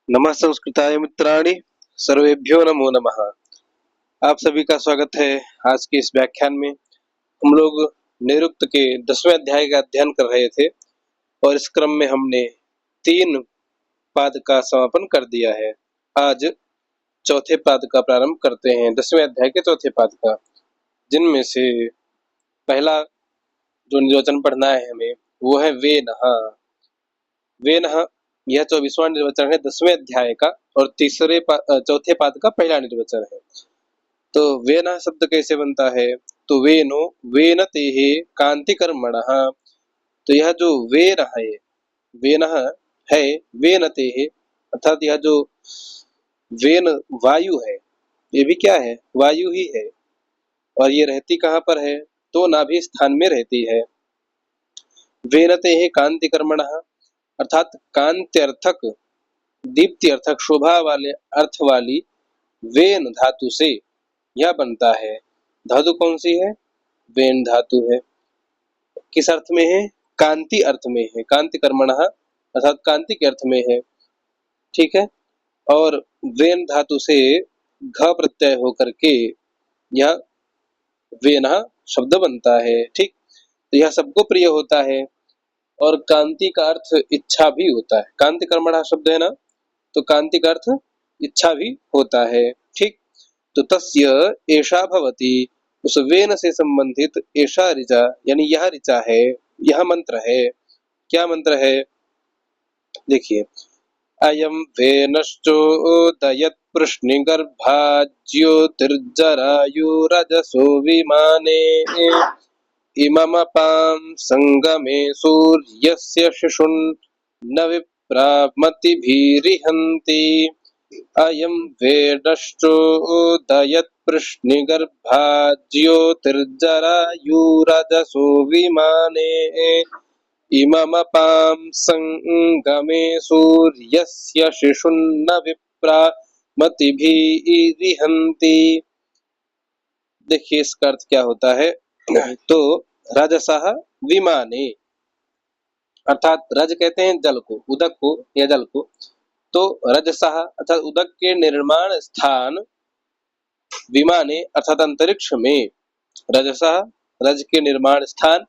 नमः संस्कृताय मित्राणि, सर्वेभ्यो नमो नमः। आप सभी का स्वागत है। आज के इस व्याख्यान में हम लोग निरुक्त के 10वें अध्याय का अध्ययन कर रहे थे और इस क्रम में हमने 3 पाद का समापन कर दिया है। आज चौथे पाद का प्रारंभ करते हैं, 10वें अध्याय के चौथे पाद का, जिनमें से पहला जो निर्वचन पढ़ना है हमें वो है वेनः। वेनः यह 24वां निर्वचन है 10वें अध्याय का और चौथे पाद का पहला निर्वचन है। तो वेनः शब्द कैसे बनता है? तो वेनो वेनतेः कांति कर्मणः। तो यह जो वेन है, वेनः है वेनतेः, अर्थात यह जो वेन वायु है, ये भी क्या है? वायु ही है। और ये रहती कहाँ पर है? तो नाभि स्थान में रहती है। वेनतेः कांति कर्मणः, अर्थात कांत्यर्थक, दीप्ति अर्थक, शोभा वाले अर्थ वाली वेन धातु से यह बनता है। धातु कौन सी है? वेन धातु है। किस अर्थ में है? कांति अर्थ में है। कांति कर्मणः अर्थात कांति के अर्थ में है। ठीक है। और वेन धातु से घ प्रत्यय होकर के यह वेनः शब्द बनता है। ठीक। तो यह सबको प्रिय होता है और कांति का अर्थ इच्छा भी होता है। कांति कर्मणः शब्द है ना, तो कांति का अर्थ इच्छा भी होता है। ठीक। तो तस्य एषा भवति, उस वेन से संबंधित एषा ऋचा, यानी यह ऋचा है, यह मंत्र है। क्या मंत्र है? देखिए, अयम वेनश्चोदयत् प्रश्निगर्भा ज्योतिर्जरायुरजसो विमाने इममपां संगमे सूर्यस्य शिशुन्न विप्रामतिभिरिहन्ति। अयं वेदश्चोदयत् प्रश्निगर्भा ज्योतिर्जरायुरजसो विमाने इममपां संगमे सूर्यस्य शिशुन्न विप्रामतिभिरिहन्ति। देखिए इसका अर्थ क्या होता है। तो रजसः विमाने, अर्थात रज कहते हैं जल को, उदक को या जल को। तो रजसः अर्थात उदक के निर्माण स्थान, विमाने अर्थात अंतरिक्ष में। रजसः रज के निर्माण स्थान,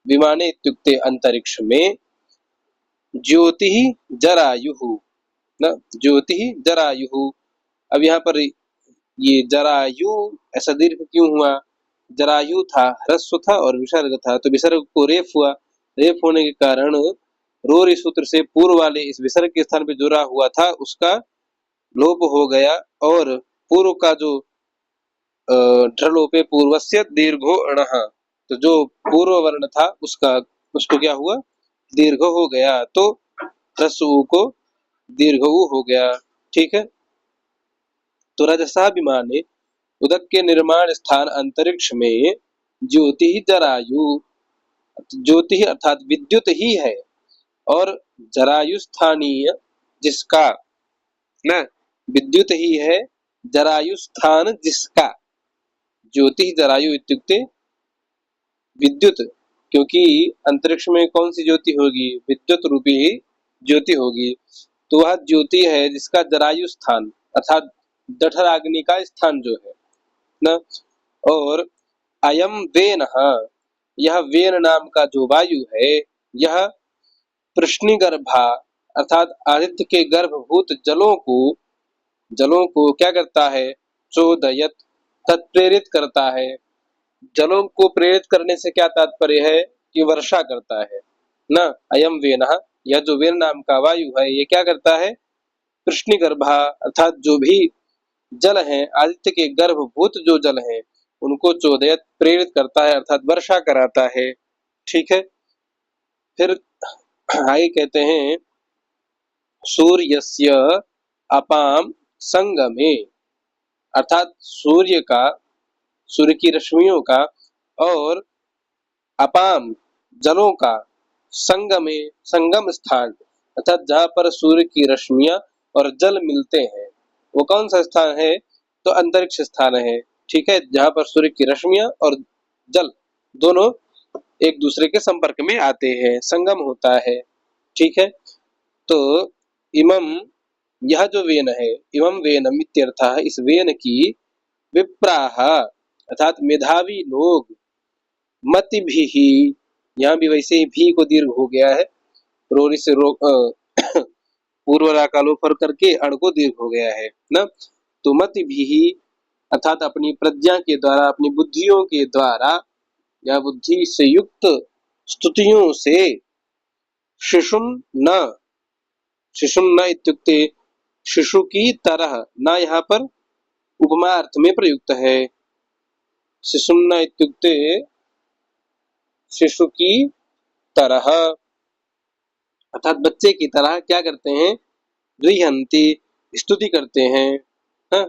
विमाने इत्युक्ते अंतरिक्ष में। ज्योति जरायुः न, ज्योति जरायुः। अब यहाँ पर ये जरायु ऐसा दीर्घ क्यों हुआ? जरायु था, ह्रस्व था और विसर्ग था, तो विसर्ग को रेफ हुआ। रेफ होने के कारण रोरी सूत्र से पूर्व वाले इस विसर्ग के स्थान पे जुड़ा हुआ था उसका लोप हो गया और पूर्व का जो ढ्रलोपे पूर्वस्य दीर्घो अणः, तो जो पूर्व वर्ण था उसको क्या हुआ? दीर्घ हो गया, तो ह्रस्व को दीर्घ हो गया। ठीक है। तो रजसा विमाने, उदक के निर्माण स्थान अंतरिक्ष में। ज्योति जरायु, ज्योति अर्थात विद्युत ही है और जरायु स्थानीय जिसका, ना, विद्युत ही है जरायु स्थान जिसका। ज्योति जरायु इत्युक्ते विद्युत, क्योंकि अंतरिक्ष में कौन सी ज्योति होगी? विद्युत रूपी ही ज्योति होगी। तो वह ज्योति है जिसका जरायु स्थान अर्थात जठराग्नि का स्थान जो है ना। और अयम वेनः, यह वेन नाम का जो वायु है, यह प्रश्निगर्भा अर्थात आदित्य के गर्भभूत जलों को क्या करता है? चोदयत, तत्प्रेरित करता है। जलों को प्रेरित करने से क्या तात्पर्य है? कि वर्षा करता है ना। अयम वेनः, यह जो वेन नाम का वायु है ये क्या करता है? प्रश्निगर्भा अर्थात जो भी जल है, आदित्य के गर्भभूत जो जल है उनको चोदयत प्रेरित करता है अर्थात वर्षा कराता है। ठीक है। फिर आगे कहते हैं सूर्यस्य अपाम संगमे, अर्थात सूर्य की रश्मियों का और अपाम जलों का संगमे, संगम स्थान अर्थात जहाँ पर सूर्य की रश्मियां और जल मिलते हैं, वो कौन सा स्थान है? तो अंतरिक्ष स्थान है। ठीक है। जहाँ पर सूर्य की रश्मियां और जल दोनों एक दूसरे के संपर्क में आते हैं, संगम होता है। ठीक है। तो इमम यह जो वेन है, इमं वेनम इत्यर्थः, इस वेन की, विप्राह अर्थात मेधावी लोग, मतिभिः, यहाँ भी वैसे ही भी को दीर्घ हो गया है, रोरी से रो पूर्व का लोप करके अण को दीर्घ हो गया है ना। तो मतिभिः अर्थात अपनी प्रज्ञा के द्वारा, अपनी बुद्धियों के द्वारा या बुद्धि से युक्त स्तुतियों से, शिशुम न, शिशुम न इत्युक्ते शिशु की तरह, न यहाँ पर उपमा अर्थ में प्रयुक्त है। शिशुम न इत्युक्ते शिशु की तरह अर्थात बच्चे की तरह क्या करते हैं, गृहंती स्तुति करते हैं, हाँ?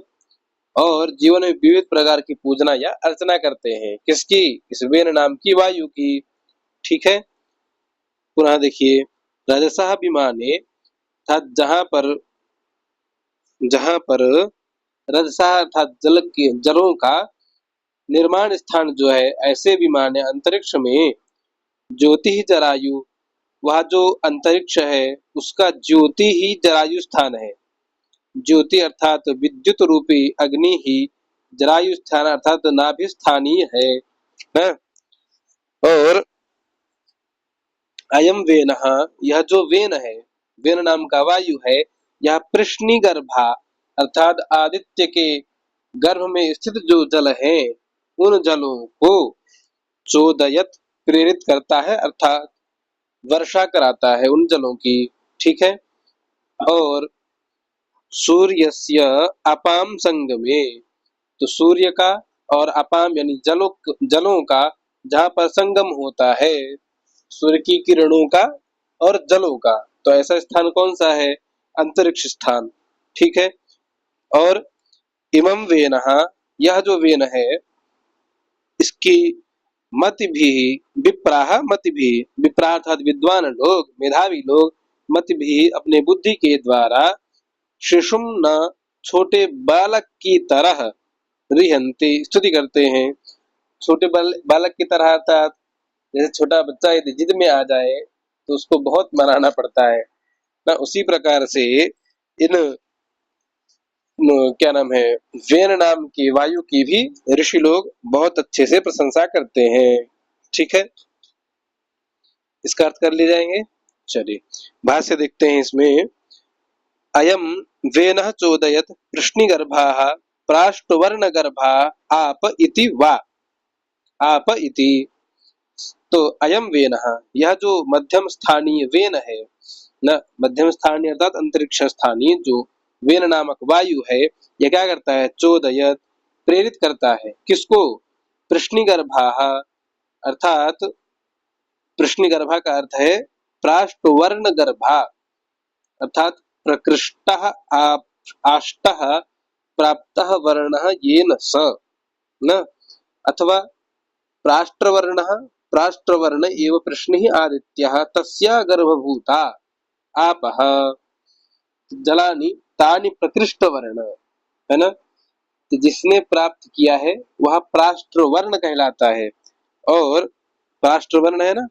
और जीवन में विविध प्रकार की पूजना या अर्चना करते हैं, किसकी, इस वेन नाम की वायु की। ठीक है, पुनः देखिए, रजसः विमाने अर्थात जहां पर रजसा अर्थात जल के, जलों का निर्माण स्थान जो है, ऐसे विमान अंतरिक्ष में, ज्योति ही जरायु, वह जो अंतरिक्ष है उसका ज्योति ही जरायु स्थान है। ज्योति अर्थात विद्युत रूपी अग्नि ही जरायु स्थान अर्थात नाभि स्थानीय है। और अयम वेन, यह जो वेन है, वेन नाम का वायु है, यह प्रश्नी गर्भा अर्थात आदित्य के गर्भ में स्थित जो जल है, उन जलों को चोदयत प्रेरित करता है अर्थात वर्षा कराता है उन जलों की। ठीक है, और सूर्यस्य अपाम संगमे, तो सूर्य का और अपाम यानी जलों का जहाँ पर संगम होता है, सूर्य की किरणों का और जलों का, तो ऐसा स्थान कौन सा है, अंतरिक्ष स्थान। ठीक है, और इमं वेनः, यह जो वेन है, इसकी मति भी, विप्राह मति भी, विप्राह अर्थात विद्वान लोग, मेधावी लोग, मति भी अपने बुद्धि के द्वारा, शिशुम न छोटे बालक की तरह, रिहंती स्तुति करते हैं। छोटे बालक की तरह अर्थात जैसे छोटा बच्चा यदि जिद में आ जाए तो उसको बहुत मनाना पड़ता है ना, उसी प्रकार से इन क्या नाम है, वेन नाम की वायु की भी ऋषि लोग बहुत अच्छे से प्रशंसा करते हैं। ठीक है, इसका अर्थ कर ले जाएंगे। चलिए भाष्य देखते हैं इसमें। अयम वेनः चोदयत कृष्णिगर्भाः प्राष्टवर्णगर्भा आप इति वा, आप इति, तो अयम वेनः, यह जो मध्यम स्थानीय वेन है न, मध्यम स्थानीय अर्थात अंतरिक्ष स्थानीय जो वेन नामक वायु है, यह क्या करता है, चोदयत प्रेरित करता है, किसको, कृष्णिगर्भाः अर्थात कृष्णिगर्भा का अर्थ है प्राष्टवर्ण गर्भा अर्थात प्रकृष्टः आष्टः प्राप्तः वर्णः येन स न, अथवा प्राष्ट्रवर्णः, प्राष्ट्रवर्ण एव प्रश्निः आदित्यः तस्या गर्भभूता आपः जलानि तानि प्रकृष्टवर्ण, है ना। तो जिसने प्राप्त किया है वह प्राष्ट्रवर्ण कहलाता है, और प्राष्ट्रवर्ण है ना,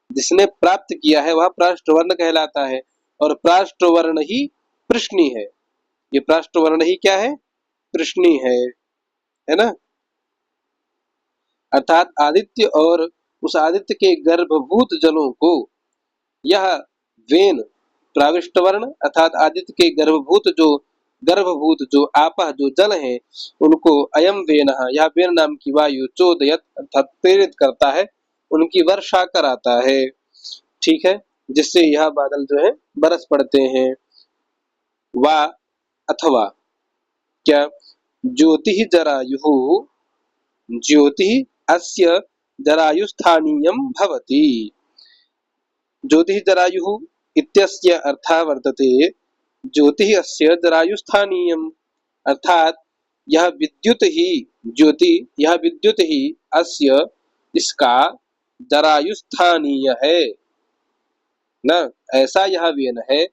जिसने प्राप्त किया है वह प्राष्ट्रवर्ण कहलाता है, और प्राष्ट्रवर्ण ही प्रश्नी है। ये प्राष्ट्रवर्ण ही क्या है, प्रश्नी है ना। अर्थात आदित्य और उस आदित्य के गर्भभूत जलों को यह वेन, प्राविष्टवर्ण अर्थात आदित्य के गर्भभूत जो आपह जो जल हैं, उनको अयम वेन, यह वेन नाम की वायु चोदयत अर्थात प्रेरित करता है, उनकी वर्षा कराता है। ठीक है, जिससे यह बादल जो है बरस पड़ते हैं। वा अथवा क्या, ज्योति जरायुः, ज्योति अस्य जरायुस्थानीयं भवति, ज्योति जरायुः इत्यस्य अर्थः वर्तते ज्योति अस्य जरायुस्थानीयम्, अर्थात यह विद्युत ही, ज्योति यह विद्युत ही, अस्य इसका, जरायुस्थानीय है न, ऐसा यह वेन है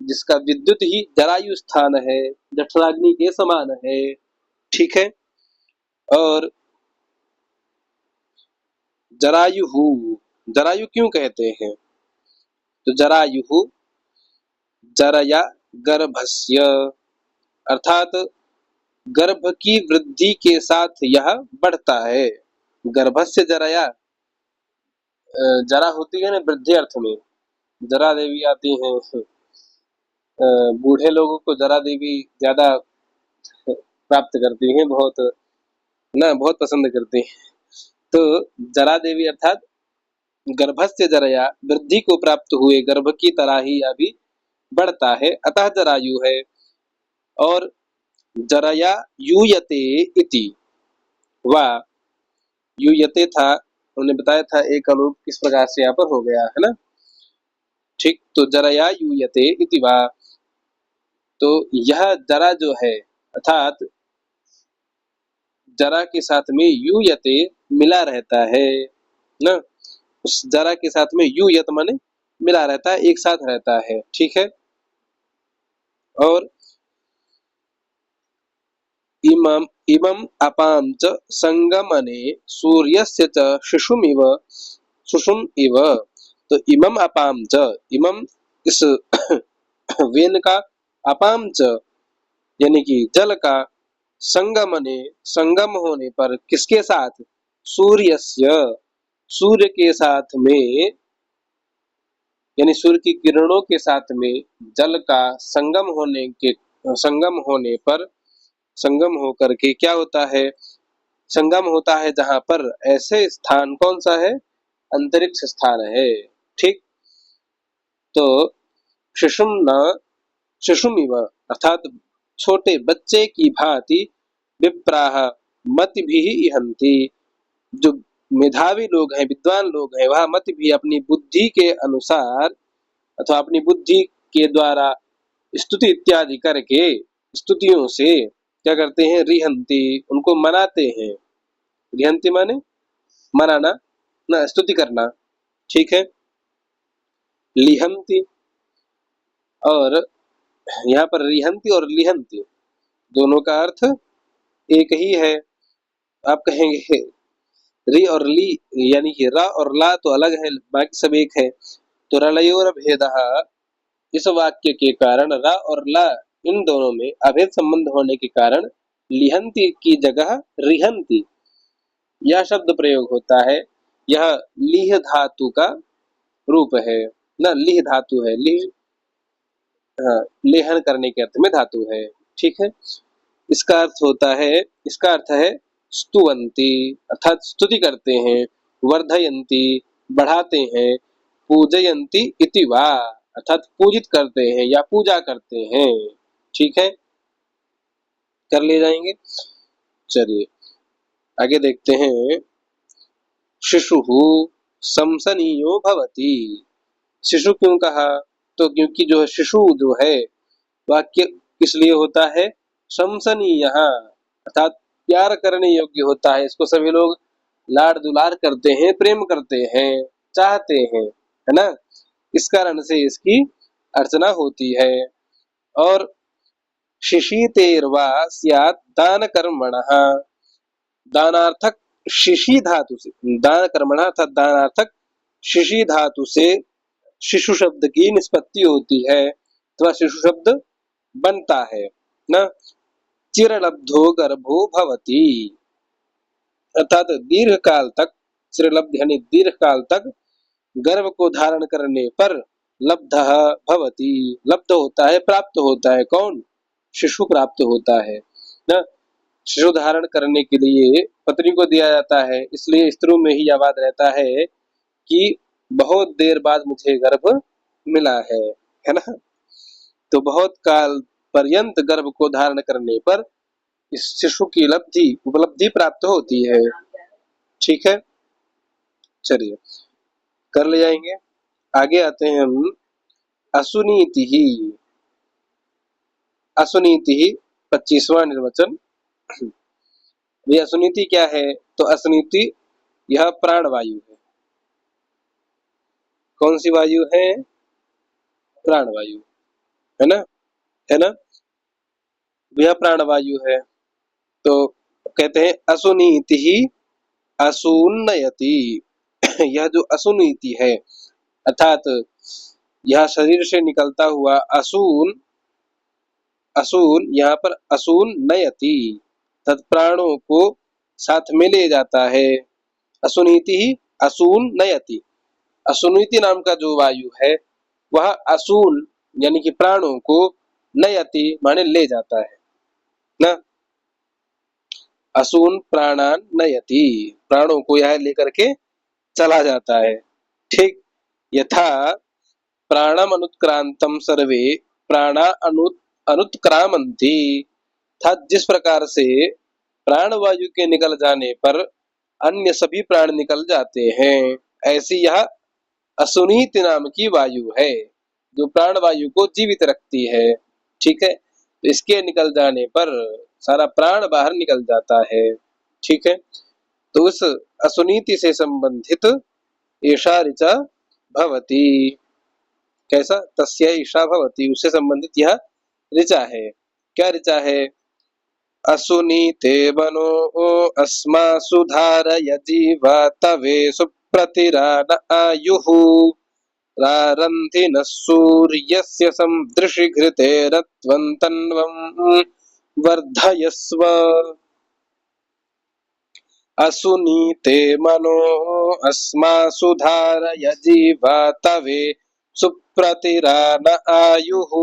जिसका विद्युत ही जरायु स्थान है, जठराग्नि के समान है। ठीक है, और जरायु, जरायु क्यों कहते हैं, तो जरायु जरया गर्भस्य, अर्थात गर्भ की वृद्धि के साथ यह बढ़ता है। गर्भस्य जराया, जरा होती है ना वृद्धि अर्थ में, जरा देवी आती हैं। बूढ़े लोगों को जरा देवी ज्यादा प्राप्त करती हैं, बहुत ना, बहुत पसंद करती हैं। तो जरा देवी अर्थात गर्भस्य जरया, वृद्धि को प्राप्त हुए गर्भ की तरह ही यह भी बढ़ता है, अतः जरायु है। और जरया यूयते इति, वा यूयते था, उन्होंने बताया था एक अलोप किस प्रकार से यहाँ पर हो गया है ना, ठीक। तो जरया यूयते इति वा, तो यह जरा जो है अर्थात जरा के साथ में यूयते मिला रहता है ना, उस जरा के साथ में यूयत माने मिला रहता है, एक साथ रहता है, ठीक है। और इमम इमम अपाम च संगमने सूर्यस्य च शिशुम इव, तो इमम अपाम च, इमम इस वेन का, अपाम च यानी कि जल का, संगमने संगम होने पर किसके साथ, सूर्यस्य सूर्य के साथ में, यानी सूर्य की किरणों के साथ में जल का संगम होने पर, संगम होकर के क्या होता है, संगम होता है जहां पर, ऐसे स्थान कौन सा है, अंतरिक्ष स्थान है, ठीक। तो शिशुम न शिशुमिव, अर्थात छोटे बच्चे की भांति, विप्राह मति भी इहंती, जो मेधावी लोग हैं, विद्वान लोग हैं, वह मत भी अपनी बुद्धि के अनुसार अथवा अपनी बुद्धि के द्वारा स्तुति इत्यादि करके, स्तुतियों से क्या करते हैं, रिहंती उनको मनाते हैं। रिहंती माने मनाना ना, स्तुति करना, ठीक है। लिहंती, और यहाँ पर रिहंती और लिहंती दोनों का अर्थ एक ही है। आप कहेंगे री और ली यानी कि रा और ला तो अलग है, बाकी सब एक है। तो रलयोर भेदः, इस वाक्य के कारण रा और ला इन दोनों में अभेद संबंध होने के कारण लिहंती की जगह रिहंती यह शब्द प्रयोग होता है। यह लिह धातु का रूप है ना, लिह धातु है, लिह लेहन करने के अर्थ में धातु है, ठीक है। इसका अर्थ होता है, इसका अर्थ है स्तुवंती, अर्थात स्तुति करते हैं, वर्धयंती बढ़ाते हैं, पूजयंती इति वा, अर्थात पूजित करते हैं या पूजा करते हैं, ठीक है। कर ले जाएंगे, चलिए आगे देखते हैं। शिशु शमसनीयो भवति, शिशु क्यों कहा, तो क्योंकि जो शिशु जो है वाक्य किस लिए होता है, शमसनीय, अर्थात प्यार करने योग्य होता है, इसको सभी लोग लाड दुलार करते हैं, प्रेम करते हैं, चाहते हैं, है ना, इस कारण से इसकी अर्चना होती है। और शिशितेर्वा स्यात् दान कर्मणः, दानार्थक शिशि धातु से, दान कर्मणः अर्थात दानार्थक शिशि धातु से शिशु शब्द की निष्पत्ति होती है, अथवा शिशु शब्द बनता है ना। चिरलब्धो गर्भो भवति, अर्थात दीर्घ काल तक, चिरलब्ध यानी दीर्घ काल तक गर्भ को धारण करने पर लब्धः भवति, लब्ध होता है, प्राप्त होता है, कौन, शिशु प्राप्त होता है ना। शिशु धारण करने के लिए पत्नी को दिया जाता है, इसलिए स्त्रियों में ही आवाज रहता है कि बहुत देर बाद मुझे गर्भ मिला है ना। तो बहुत काल पर्यंत गर्भ को धारण करने पर इस शिशु की उपलब्धि प्राप्त होती है, ठीक है। चलिए कर ले जाएंगे, आगे आते हैं हम। असुनीति ही, असुनीति ही 25वां निर्वचन। ये असुनीति क्या है, तो असुनीति यह प्राणवायु है, कौन सी वायु है, प्राणवायु, है ना, है ना, यह प्राणवायु है। तो कहते हैं असुनीति ही असुन्नयति, यह जो असुनीति है अर्थात यह शरीर से निकलता हुआ असून असून, यहाँ पर असून नयति, तत्प्राणों को साथ में ले जाता है। असुनीति ही असून नयति, असुनीति नाम का जो वायु है वह असून यानी कि प्राणों को नयति माने ले जाता है ना। असून प्राणान नयति, प्राणों को यह लेकर के चला जाता है। ठीक, यथा प्राणम अनुत्क्रांतम सर्वे प्राणा अनुत्क्रामंती, था जिस प्रकार से प्राण वायु के निकल जाने पर अन्य सभी प्राण निकल जाते हैं, ऐसी यह असुनीति नाम की वायु है जो प्राण वायु को जीवित रखती है। ठीक है, तो इसके निकल जाने पर सारा प्राण बाहर निकल जाता है। ठीक है, तो उस असुनीति से संबंधित एषा ऋचा भवति, कैसा, तस्य ईशा भवति, उससे संबंधित यह ऋचा है। क्या ऋचा है? असुनीते मनो अस्मासु धारय जीवा तवे सुप्रतिरा न आयुः, रारन्धि नः सूर्यस्य सदृशि घृतेरत्वं तन्वं वर्धयस्व। असुनीते मनो अस्मासु धारय जीवा तवे सुप्रतिरा न आयुः,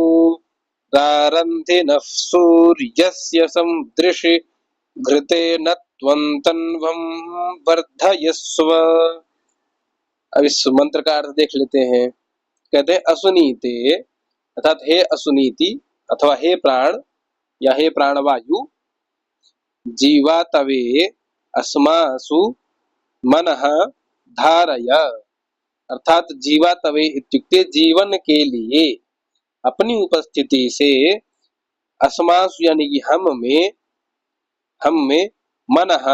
रारन्धि नः सूर्यस्य सदृशि घृतेन त्वं तन्वं वर्धयस्व। अब इस मंत्र का अर्थ देख लेते हैं। कहते हैं असुनीते अर्थात हे असुनीति अथवा हे प्राण या हे प्राणवायु, जीवा तवे अस्मासु मनः धारय, अर्थात जीवा तवे इत्युक्ते जीवन के लिए अपनी उपस्थिति से अस्मासु यानी कि हम में मनः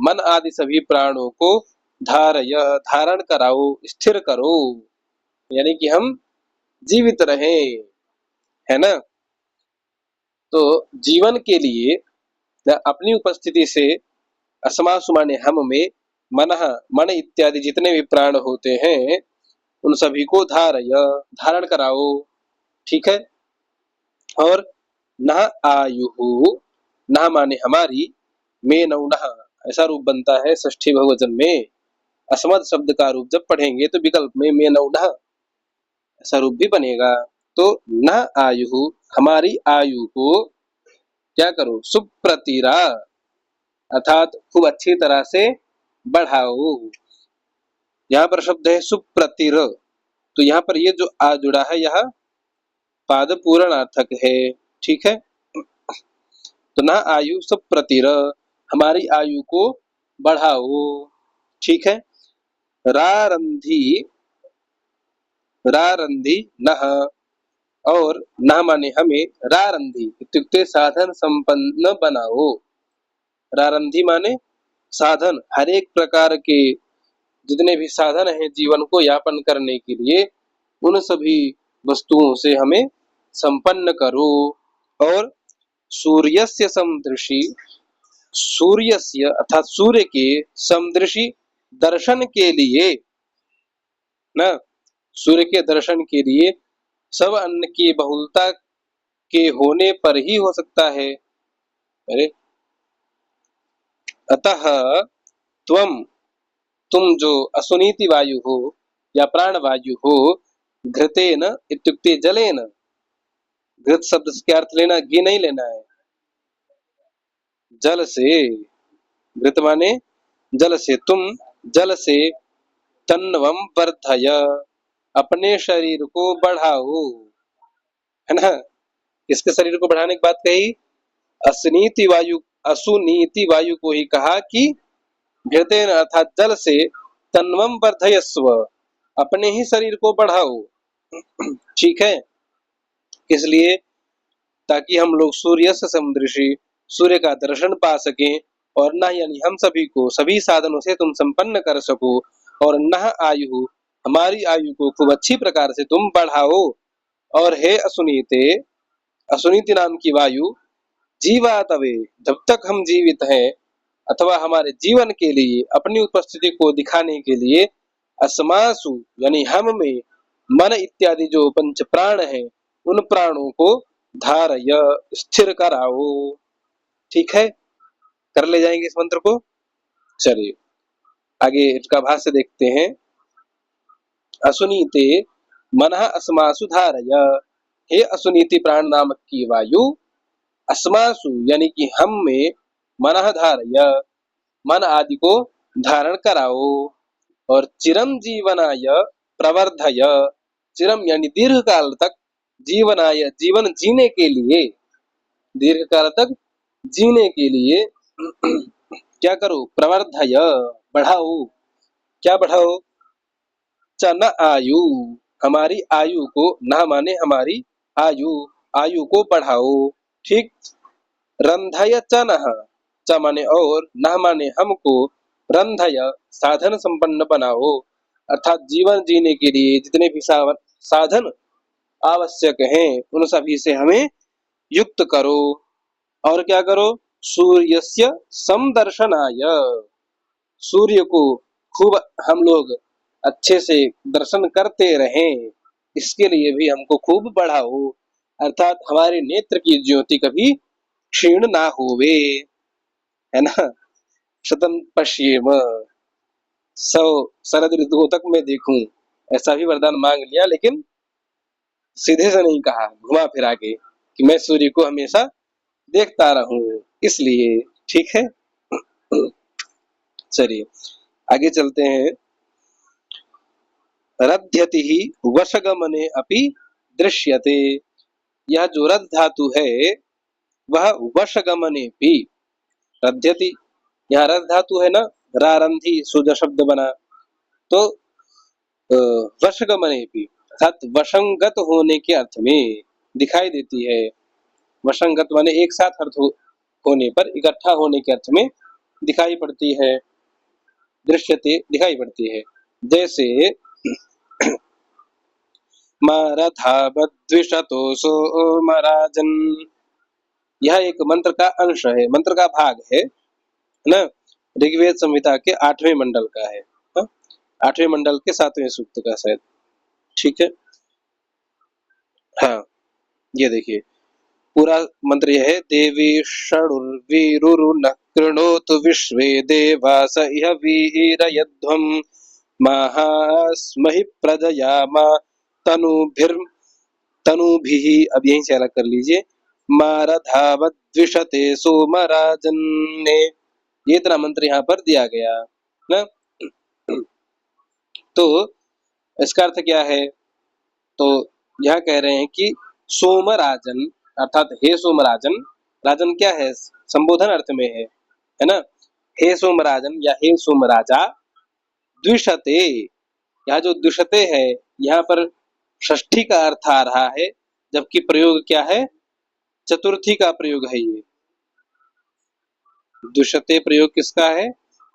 मन आदि सभी प्राणों को धारय धारण कराओ, स्थिर करो, यानी कि हम जीवित रहें, है ना। तो जीवन के लिए अपनी उपस्थिति से अस्मासु माने हम में, मनः मन इत्यादि जितने भी प्राण होते हैं उन सभी को धारय धारण कराओ। ठीक है, और नः आयुः, नः माने हमारी, में नौनः ऐसा रूप बनता है षष्ठी बहुवचन में। अस्मद शब्द का रूप जब पढ़ेंगे तो विकल्प में नौनः ऐसा रूप भी बनेगा। तो नः आयुः, हमारी आयु को क्या करो, सुप्रतिरा अर्थात खूब अच्छी तरह से बढ़ाओ। यहाँ पर शब्द है सुप्रतिर, तो यहाँ पर ये जो आ जुड़ा है यह पाद पूर्णार्थक है। ठीक है, तो ना आयु सुप्रतिर, हमारी आयु को बढ़ाओ। ठीक है, रारंधी, रारंधी नह, और नह माने हमें, रारंधी इत्युक्ते साधन संपन्न बनाओ। रारंधी माने साधन, हर एक प्रकार के जितने भी साधन हैं जीवन को यापन करने के लिए उन सभी वस्तुओं से हमें संपन्न करो। और सूर्यस्य समदृशि, सूर्यस्य अर्थात सूर्य के, समदृशि दर्शन के लिए ना, सूर्य के दर्शन के लिए सब अन्न की बहुलता के होने पर ही हो सकता है। अरे अतः तुम जो असुनीति वायु हो या प्राण वायु हो, घृतेन इत्युक्ते जलेन, घृत शब्द के अर्थ लेना घी नहीं लेना है, जल से, घृत माने जल से, तुम जल से तन्वम वर्धय अपने शरीर को बढ़ाओ, है ना। इसके शरीर को बढ़ाने की बात कही, असुनीति वायु, असुनीति वायु को ही कहा कि घृतेन अर्थात जल से तन्वम वर्धयस्व अपने ही शरीर को बढ़ाओ। ठीक है, इसलिए ताकि हम लोग सूर्य से समदृशि, सूर्य का दर्शन पा सकें, और न यानी हम सभी को सभी साधनों से तुम संपन्न कर सको, और न आयु हमारी आयु को खूब अच्छी प्रकार से तुम बढ़ाओ। और हे असुनीते, असुनीति नाम की वायु, जीवा तवे जब तक हम जीवित हैं अथवा हमारे जीवन के लिए अपनी उपस्थिति को दिखाने के लिए, अस्मासु यानी हम में, मन इत्यादि जो पंच प्राण हैं उन प्राणों को धारय स्थिर कराओ। ठीक है, कर ले जाएंगे इस मंत्र को। चलिए आगे इसका भाष्य देखते हैं। असुनीते मनः अस्मासु धारय, हे असुनीति प्राण नामक की वायु अस्मासु यानी कि हम में मनः धारय मन आदि को धारण कराओ, और चिरम जीवनाय प्रवर्धय, चिरम यानी दीर्घ काल तक, जीवनाय जीवन जीने के लिए, दीर्घ काल तक जीने के लिए क्या करो, प्रवर्धय बढ़ाओ। क्या बढ़ाओ, च न आयु हमारी आयु को, न माने हमारी आयु, आयु को बढ़ाओ। ठीक, रंधय च नः, च माने और, न माने हमको, रंधय साधन संपन्न बनाओ, अर्थात जीवन जीने के लिए जितने भी साधन आवश्यक हैं उन सभी से हमें युक्त करो। और क्या करो, सूर्यस्य समदर्शनाय, सूर्य को खूब हम लोग अच्छे से दर्शन करते रहें, इसके लिए भी हमको खूब बढ़ाओ, अर्थात हमारे नेत्र की ज्योति कभी क्षीण ना होवे, है ना। शतम पश्येम, 100 शरद ऋतुओं तक मैं देखूं, ऐसा भी वरदान मांग लिया, लेकिन सीधे से नहीं कहा, घुमा फिरा के कि मैं सूर्य को हमेशा देखता रहूं, इसलिए। ठीक है, चलिए आगे चलते हैं। रध्यति ही वशगमने अपि दृश्यते, यह जो रथ धातु है वह वशगमने भी, रध्यति यहाँ रथ धातु है ना, रारंधी सुध शब्द बना, तो वशगमने भी अर्थात वशंगत होने के अर्थ में दिखाई देती है। वशंगत माने एक साथ अर्थ होने पर, इकट्ठा होने के अर्थ में दिखाई पड़ती है, दृश्यते दिखाई पड़ती है। जैसे मरथावद्विषतो सोमराजन्, यह एक मंत्र का अंश है, मंत्र का भाग है ना, ऋग्वेद संहिता के 8वें मंडल का है, 8वें मंडल के 7वें सूक्त का शायद। ठीक है, हाँ ये देखिए पूरा मंत्र यह है। देवी षडुर्वीरुर्न कृणोतु विश्वे देवास इह वीरयध्वम् महास्महि प्रजयामा तनुभिः, अब यहीं से अलग कर लीजिए, मारधावद्विषते सोमराजन्ने, ये इतना मंत्र यहाँ पर दिया गया ना। तो इसका अर्थ क्या है, तो यहाँ कह रहे हैं कि सोमराजन अर्थात हे सोमराजन, राजन क्या है, संबोधन अर्थ में है ना, हे सोमराजन या हे सोमराजा, द्विषते, यहाँ जो द्विषते है यहाँ पर षष्ठी का अर्थ आ रहा है, जबकि प्रयोग क्या है, चतुर्थी का प्रयोग है। ये द्विषते प्रयोग किसका है,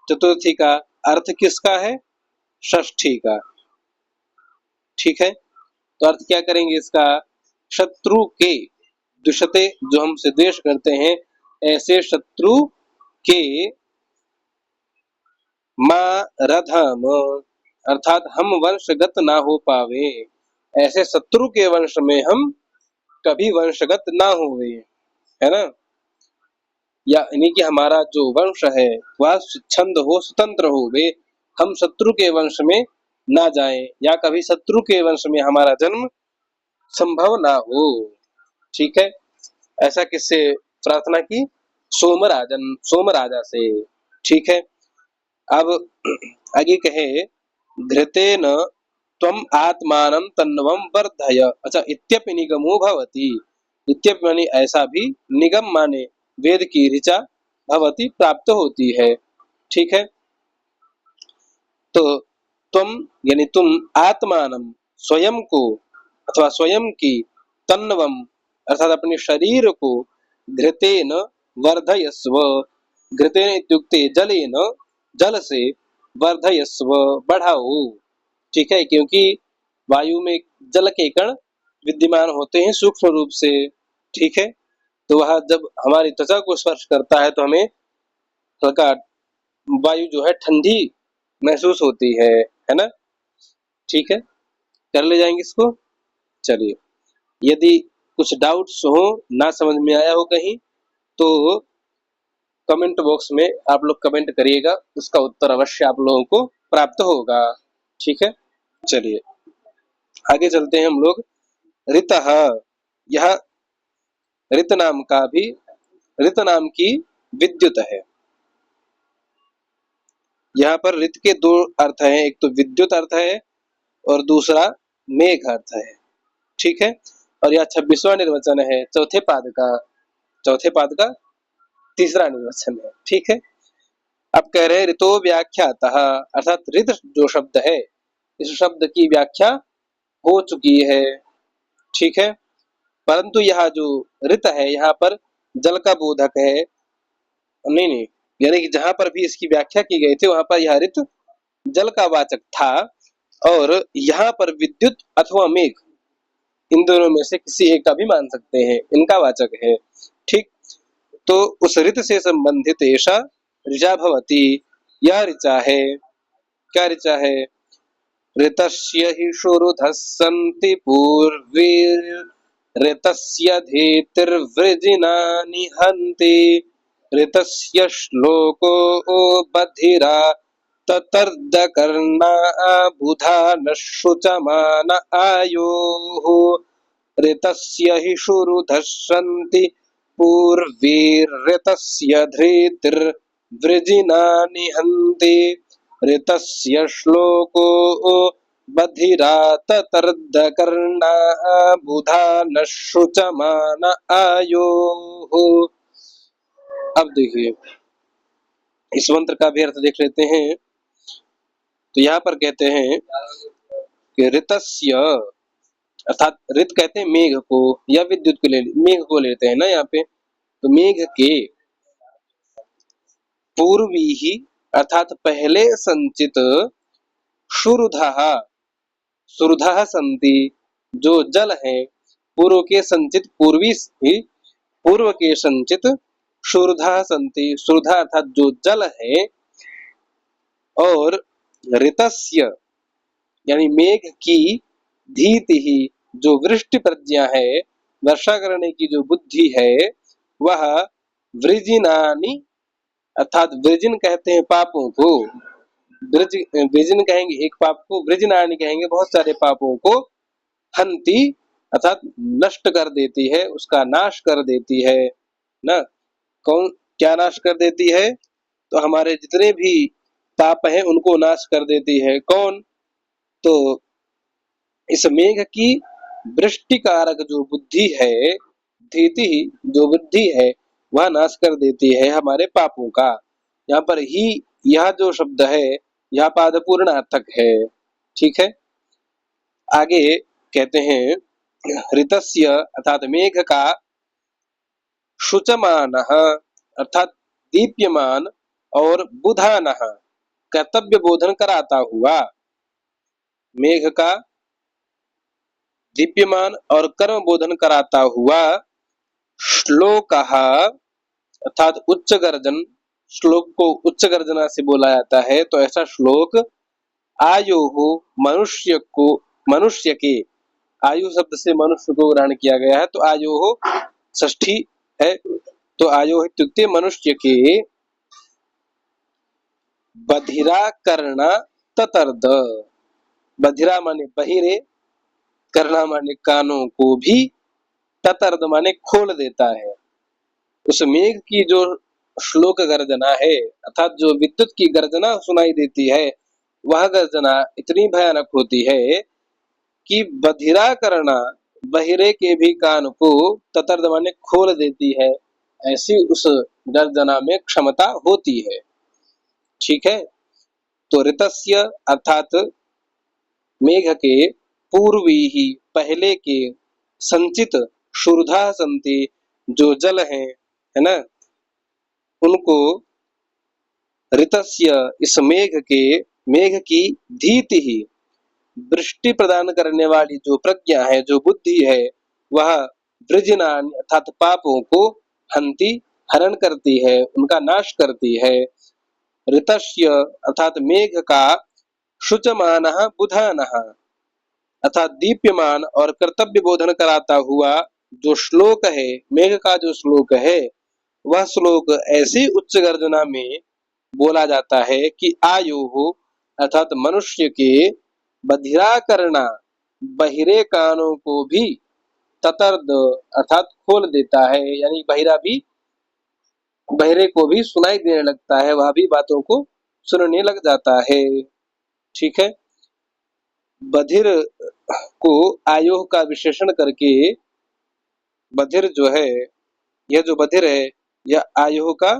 चतुर्थी का, अर्थ किसका है, षष्ठी का। ठीक है, तो अर्थ क्या करेंगे इसका, शत्रु के, द्विषते जो हमसे द्वेष करते हैं, ऐसे शत्रु के मारधम अर्थात हम वंशगत ना हो पावे, ऐसे शत्रु के वंश में हम कभी वंशगत ना हुए, है ना, यानी कि हमारा जो वंश है वह स्वच्छंद हो, स्वतंत्र हो, वे हम शत्रु के वंश में ना जाएं, या कभी शत्रु के वंश में हमारा जन्म संभव ना हो। ठीक है, ऐसा किससे प्रार्थना की, सोमराजन, सोमराजा से। ठीक है, अब आगे कहे घृतेन त्वम आत्मानं तन्वं वर्धय, अच्छा इत्यपि निगमो भवति, इत्यपि माने ऐसा भी, निगम माने वेद की ऋचा, भवति प्राप्त होती है। ठीक है, तो तुम यानी तुम, आत्मानं स्वयं को अथवा स्वयं की, तन्वम अर्थात अपने शरीर को, घृतेन वर्धयस्व, घृतेन इत्युक्ते जलेन, जल से, वर्धयस्व बढ़ाओ। ठीक है, क्योंकि वायु में जल के कण विद्यमान होते हैं सूक्ष्म रूप से। ठीक है, तो वह जब हमारी त्वचा को स्पर्श करता है तो हमें हल्का वायु जो है ठंडी महसूस होती है ना। ठीक है, कर ले जाएंगे इसको। चलिए, यदि कुछ डाउट्स हो, ना समझ में आया हो कहीं, तो कमेंट बॉक्स में आप लोग कमेंट करिएगा, उसका उत्तर अवश्य आप लोगों को प्राप्त होगा। ठीक है, चलिए आगे चलते हैं हम लोग। ऋतः, यह ऋत नाम का भी, ऋत नाम की विद्युत है। यहाँ पर ऋत के दो अर्थ हैं, एक तो विद्युत अर्थ है और दूसरा मेघ अर्थ है। ठीक है, और यह 26वां निर्वचन है चौथे पाद का तीसरा निर्वचन है। ठीक है, अब कह रहे हैं ऋतो व्याख्यातः, अर्थात ऋत जो शब्द है, इस शब्द की व्याख्या हो चुकी है। ठीक है, परंतु यह जो ऋत है यहाँ पर जल का बोधक है। नहीं, यानी कि जहां पर भी इसकी व्याख्या की गई थी वहां पर यह ऋत जल का वाचक था, और यहाँ पर विद्युत अथवा मेघ, इन दोनों में से किसी एक का भी मान सकते हैं, इनका वाचक है। ठीक, तो उस ऋत से संबंधित ऐसा ऋचा भवती, यह ऋचा है। क्या ऋचा है? ऋतस्य हि शुरुधः सन्ति ऋतस्य धीतिर्वृजिना निहन्ति, ऋतस्य श्लोको बधिरा ततर्दकर्णा बुधा न शुचमान आयोः, ऋतस्य हि शुरुधः सन्ति पूर्वीर्ऋतस्य धृतिर्वृजिना निहन्ति, ऋतस्य श्लोको बधिरा ततर्दकर्णा बुधा न शुचमान आयोः। अब देखिए इस मंत्र का भी अर्थ देख लेते हैं। तो यहाँ पर कहते हैं कि ऋतस्य, अर्थात ऋत कहते हैं मेघ को या विद्युत को, मेघ को लेते हैं ना यहाँ पे, तो मेघ के पूर्वी ही, अर्थात पहले संचित, शुरुधः, शुरुधः संति, जो जल है, पूर्व के संचित, पूर्वी ही पूर्व के संचित, शुरुधः संति, शुरुधः अर्थात जो जल है, और ऋतस्य यानी मेघ की धीति ही, जो वृष्टि प्रज्ञा है, वर्षा करने की जो बुद्धि है, वह वृजिनानि, अर्थात वृजिन कहते हैं पापों को, वृजिन कहेंगे एक पाप को, वृजिनानि कहेंगे बहुत सारे पापों को, हंति अर्थात नष्ट कर देती है, उसका नाश कर देती है ना। कौन क्या नाश कर देती है? तो हमारे जितने भी पाप हैं उनको नाश कर देती है। कौन? तो इस मेघ की वृष्टि कारक जो बुद्धि है, धीति जो बुद्धि है, वह नाश कर देती है हमारे पापों का। यहाँ पर ही यह जो शब्द है यह पाद पूर्णार्थक है। ठीक है, आगे कहते हैं ऋतस्य अर्थात मेघ का, शुचमानः अर्थात दीप्यमान, और बुधानः कर्तव्य बोधन कराता हुआ। मेघ का दीप्यमान और कर्म बोधन कराता हुआ, श्लोकः अर्थात उच्च गर्जन, श्लोक को उच्च गर्जना से बोला जाता है, तो ऐसा श्लोक आयुः, मनुष्य को, मनुष्य के, आयु शब्द से मनुष्य को ग्रहण किया गया है, तो आयुः षष्ठी है, तो आयुः इत्युक्ते मनुष्य के बधिरा कर्णा ततर्द, बधिरा माने बहिरे, कर्णा माने कानों को भी, ततर्द माने खोल देता है। उस मेघ की जो श्लोक गर्जना है, अर्थात जो विद्युत की गर्जना सुनाई देती है, वह गर्जना इतनी भयानक होती है कि बधिरा करना, बहिरे के भी कान को, ततर्द माने खोल देती है, ऐसी उस गर्जना में क्षमता होती है। ठीक है, तो ऋतस्य अर्थात मेघ के पूर्वी ही, पहले के, संचित, शुरुधा संति जो जल है ना, उनको ऋतस्य इस मेघ के, मेघ की धीति ही, वृष्टि प्रदान करने वाली जो प्रज्ञा है, जो बुद्धि है, वह वृजनान अर्थात पापों को हंति हरण करती है, उनका नाश करती है। ऋतस्य अर्थात मेघ का, शुचमानः बुधानः अर्थात दीप्यमान और कर्तव्य बोधन कराता हुआ जो श्लोक है, मेघ का जो श्लोक है, वह श्लोक ऐसी उच्च गर्जना में बोला जाता है कि आयु अर्थात मनुष्य के बधिरा करना, बहिरे कानों को भी ततर्द अर्थात खोल देता है, यानी बहिरा भी, बहरे को भी सुनाई देने लगता है, वह भी बातों को सुनने लग जाता है। ठीक है। बधिर को आयोह का विशेषण करके, बधिर जो है, यह जो बधिर है यह आयोह का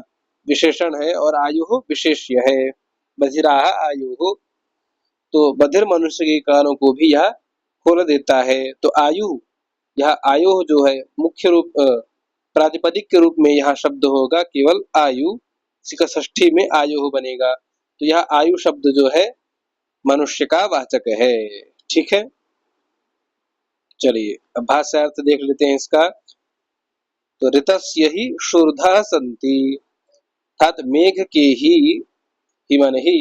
विशेषण है और आयोह विशेष्य है। बधिरा आयोह, तो बधिर मनुष्य के कानों को भी यह खोल देता है। तो आयु, यह आयोह जो है मुख्य रूप प्रातिपदिक के रूप में यह शब्द होगा केवल आयु, इसका षष्ठी में आयोह बनेगा। तो यह आयु शब्द जो है मनुष्य का वाचक है। ठीक है। चलिए अब भाष्यार्थ देख लेते हैं इसका। तो ऋतस्य ही शूर्धा संति, अर्थात मेघ के ही माने ही,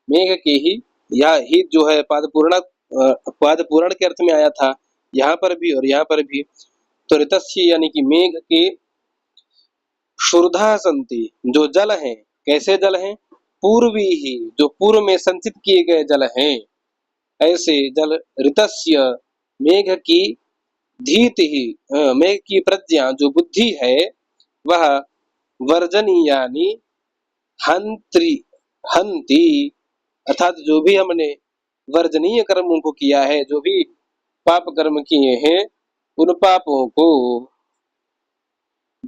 मेघ के ही, यह ही जो है पाद पूर्ण के अर्थ में आया था यहाँ पर भी और यहाँ पर भी। तो ऋतस्य यानी कि मेघ के शूर्धा संति, जो जल हैं, कैसे जल हैं, पूर्वी ही, जो पूर्व में संचित किए गए जल हैं, ऐसे जल ऋतस्य, मेघ की धीति ही, मेघ की प्रज्ञा जो बुद्धि है, वह वर्जनीयानि हंत्री, हंती, अर्थात जो भी हमने वर्जनीय कर्मों को किया है, जो भी पाप कर्म किए हैं, उन पापों को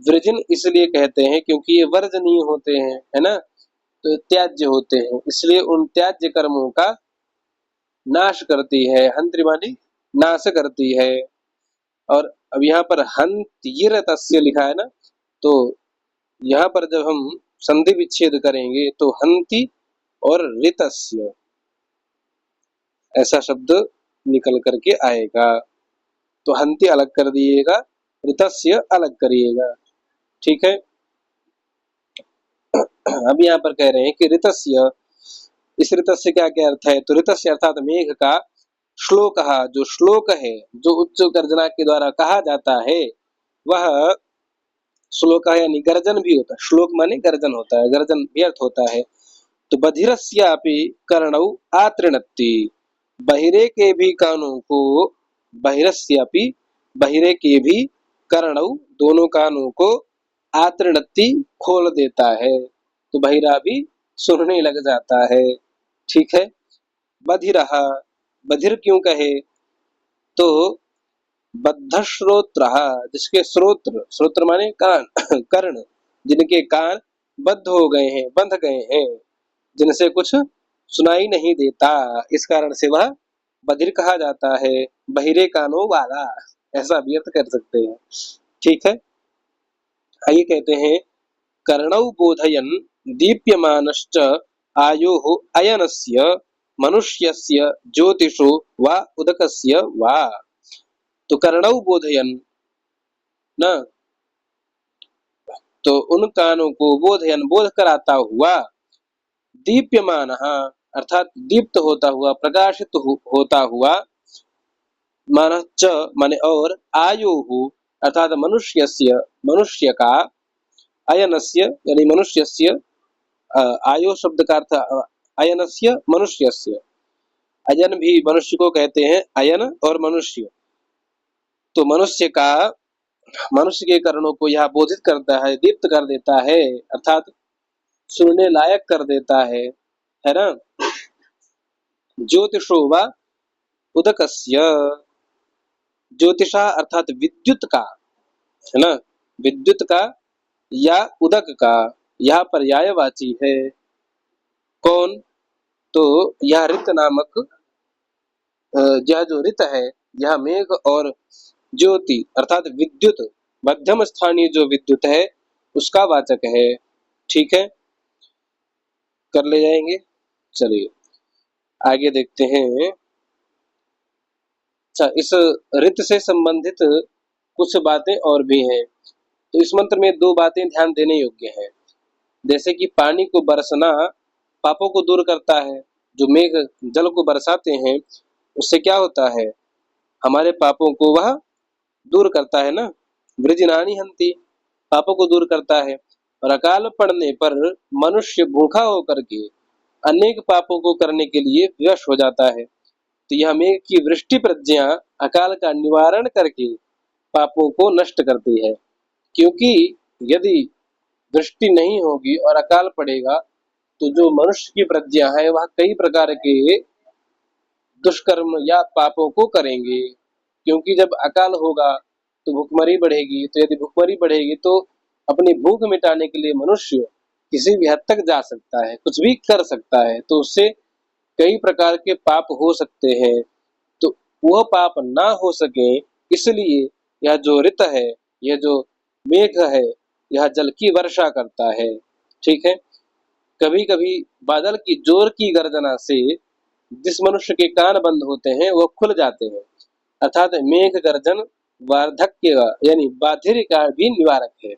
वृजन इसलिए कहते हैं क्योंकि ये वर्जनीय होते हैं, है ना, तो त्याज्य होते हैं, इसलिए उन त्याज्य कर्मों का नाश करती है। हंत्री मानी नाश करती है। और अब यहाँ पर हंतीरतस्य लिखा है ना, तो यहाँ पर जब हम संधि विच्छेद करेंगे तो हंति और ऋतस्य ऐसा शब्द निकल करके आएगा। तो हंति अलग कर दिएगा, ऋतस्य अलग करिएगा। ठीक है। अब यहाँ पर कह रहे हैं कि ऋतस्य, इस ऋतस्य क्या क्या अर्थ है, तो ऋतस्य अर्थात मेघ का श्लोक, जो श्लोक है, जो उच्च गर्जना के द्वारा कहा जाता है, वह श्लोक यानी गर्जन भी होता है। श्लोक माने गर्जन होता है, गर्जन भी अर्थ होता है। तो बधिरस्यापि कर्णौ आतृणत्ति, बहिरे के भी कानों को, बहिरस्यापि, बहिरे के भी कर्णौ, दोनों कानों को, आतृणत्ति, खोल देता है, तो बहिरा भी सुनने लग जाता है। ठीक है। बधिरः, बधिर क्यों कहे, तो बद्ध श्रोत्र, जिसके श्रोत्र, श्रोत्र माने कान, कर्ण, जिनके कान बद्ध हो गए हैं, बंध गए हैं, जिनसे कुछ सुनाई नहीं देता, इस कारण से वह बधिर कहा जाता है, बहिरे कानों वाला, ऐसा भी अर्थ कर सकते हैं। ठीक है। आइए कहते हैं, कर्णौ बोधयन् दीप्यमानश्च आयोः अयनस्य मनुष्यस्य ज्योतिषो वा उदकस्य वा। तो कर्णौ बोधयन् न, तो उन कानों को बोधयन, बोध कराता हुआ, दीप्यमान अर्थात दीप्त होता हुआ, प्रकाशित होता हुआ, मानश्च माने और, आयुः अर्थात मनुष्यस्य, मनुष्य का, अयनस्य यानी मनुष्यस्य, आयु शब्द का अर्थ अयनस्य मनुष्यस्य, अयन भी मनुष्य को कहते हैं, अयन और मनुष्य, तो मनुष्य का, मनुष्य के कर्णों को यह बोधित करता है, दीप्त कर देता है, अर्थात सुनने लायक कर देता है ना। ज्योतिषो वा उदकस्य, ज्योतिषा अर्थात विद्युत का, है ना, विद्युत का या उदक का, यह पर्यायवाची है। कौन, तो यह ऋत नामक, यह जो ऋत है, यह मेघ और ज्योति अर्थात विद्युत, मध्यम स्थानीय जो विद्युत है उसका वाचक है। ठीक है, कर ले जाएंगे। चलिए आगे देखते हैं। अच्छा, इस ऋत से संबंधित कुछ बातें और भी हैं। तो इस मंत्र में दो बातें ध्यान देने योग्य हैं। जैसे कि पानी को बरसना पापों को दूर करता है, जो मेघ जल को बरसाते हैं उससे क्या होता है, हमारे पापों को वह दूर करता है ना, वृजिनानि हन्ति, पापों को दूर करता है। और अकाल पड़ने पर मनुष्य भूखा होकर के अनेक पापों को करने के लिए विवश हो जाता है। तो यह मेघ की वृष्टि प्रज्ञा अकाल का निवारण करके पापों को नष्ट करती है। क्योंकि यदि वृष्टि नहीं होगी और अकाल पड़ेगा तो जो मनुष्य की प्रज्ञा है वह कई प्रकार के दुष्कर्म या पापों को करेंगे। क्योंकि जब अकाल होगा तो भूखमरी बढ़ेगी, तो यदि भूखमरी बढ़ेगी तो अपनी भूख मिटाने के लिए मनुष्य किसी भी हद तक जा सकता है, कुछ भी कर सकता है, तो उससे कई प्रकार के पाप हो सकते हैं। तो वह पाप ना हो सके इसलिए यह जो ऋत है, यह जो मेघ है, यह जल की वर्षा करता है। ठीक है। कभी कभी बादल की जोर की गर्जना से जिस मनुष्य के कान बंद होते हैं वह खुल जाते हैं, अर्थात मेघ गर्जन वार्धक्य यानी बाधिर का भी निवारक है।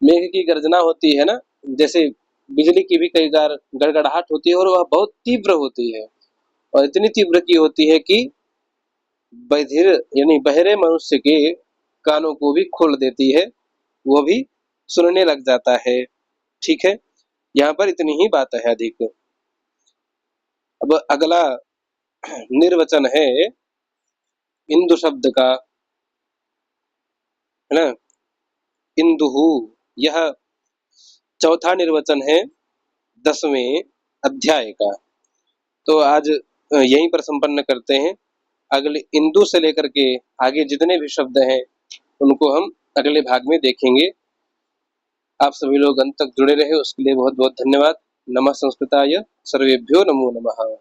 मेघ की गर्जना होती है ना, जैसे बिजली की भी कई बार गड़गड़ाहट होती है और वह बहुत तीव्र होती है, और इतनी तीव्र की होती है कि बधिर यानी बहरे मनुष्य के कानों को भी खोल देती है, वो भी सुनने लग जाता है। ठीक है। यहाँ पर इतनी ही बात है अधिक। अब अगला निर्वचन है इंदु शब्द का, है ना। इंदुहु, यह चौथा निर्वचन है 10वें अध्याय का। तो आज यहीं पर संपन्न करते हैं। अगले इंदु से लेकर के आगे जितने भी शब्द हैं उनको हम अगले भाग में देखेंगे। आप सभी लोग अंत तक जुड़े रहे उसके लिए बहुत बहुत धन्यवाद। नमः संस्कृताय, सर्वेभ्यो नमो नमः।